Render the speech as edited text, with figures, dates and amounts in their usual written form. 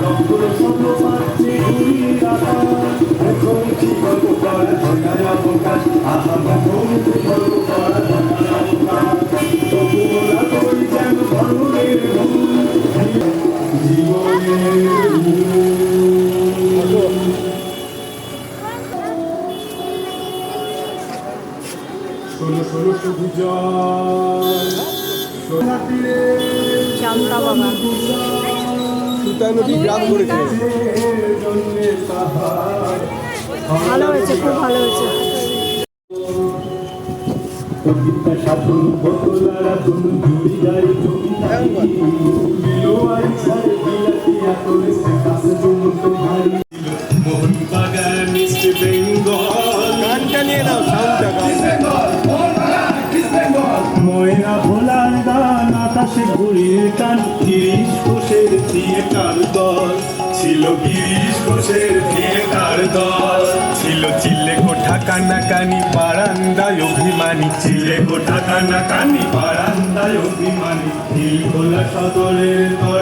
রক্তর শত পাচ্ছে ঘুরির আকাশ এখন কি গল্প করা ধর্ণায় অবকাশ আহা এখন কি গল্প করা ধর্ণায় অবকাশ তবু ওরা করি যেন ধর্মের জীবনের ষোলো ষোলো সবুজ জানতা বাবা সুতা নদী গ্রাম করেছে। ভালো হয়েছে, খুব ভালো হয়েছে। মোহনবাগান ইস্ট বেঙ্গল গানটা নিয়ে নাও, সাউন্ডটা ময়না ভোলার গান আকাশে ঘুরির টান গিরিশ ঘোষের থিয়েটার দল ছিল গিরিশ ঘোষের থিয়েটার দল ছিল চিল্লে কোঠা কানাকানি বারান্দায় অভিমানী চিল্লে কোঠা কানাকানি বারান্দায় অভিমানী নীল ভোলা সদরের দল